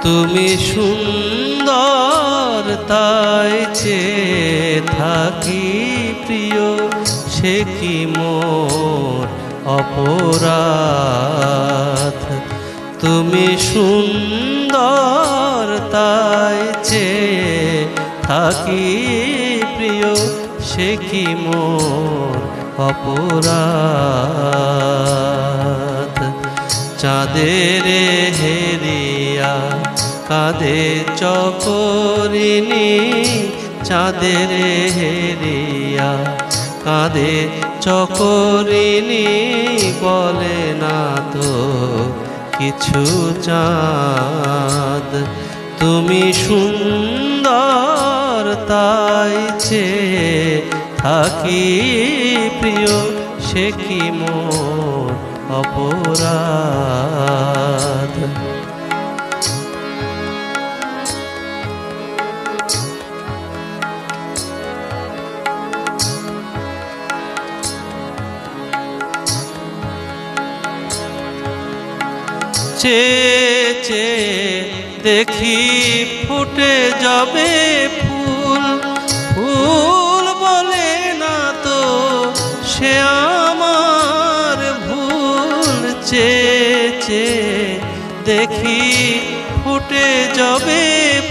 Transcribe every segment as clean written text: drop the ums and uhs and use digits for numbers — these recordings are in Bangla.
তুমি সুন্দর তাই চেয়ে থাকি প্রিয়, সে কি মোর অপরাধ। তুমি সুন্দর তাই চেয়ে থাকি প্রিয়, সে কি মোর অপরাধ। চাঁদের হেরিয়া কাঁধে চকরিনি, চাঁদের হেরিয়া কাঁধে চকরিনি, বলে না তো কিছু চাঁদ। তুমি সুন্দর তাই চেয়ে থাকি প্রিয়, সে কি মোর অপরাধ। চেয়ে চেয়ে দেখি ফুটে যাবে ফুল, ফুল বলে না তো সে আমার ভুল। চেয়ে চেয়ে দেখি ফুটে যাবে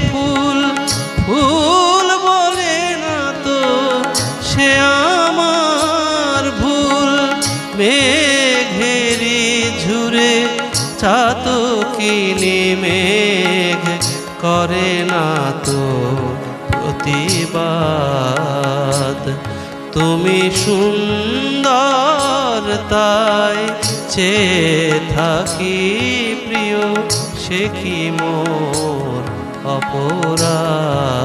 ফুল, ফুল বলে না তো সে আমার ভুল। মেঘেরি ঝুরে চাতকিনি মেঘ করে না তো প্রতিবাদ। তুমি সুন্দর তাই চেয়ে থাকি প্রিয়, সে কি মোর অপরাধ।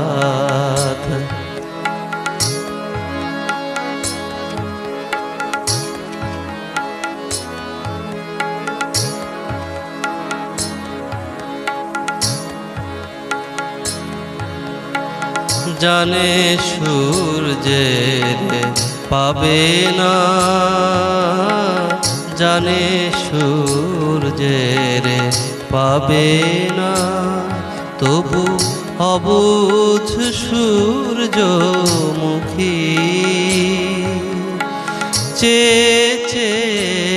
জানে সূর্যের পাবে না, জানে সূর্যের পাবে না, তবু অবুঝ সূর্যমুখী। চেয়ে চেয়ে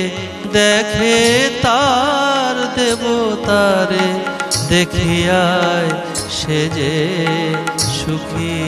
দেখে তার দেবতারে, দেখিয়ায় সে যে সুখী।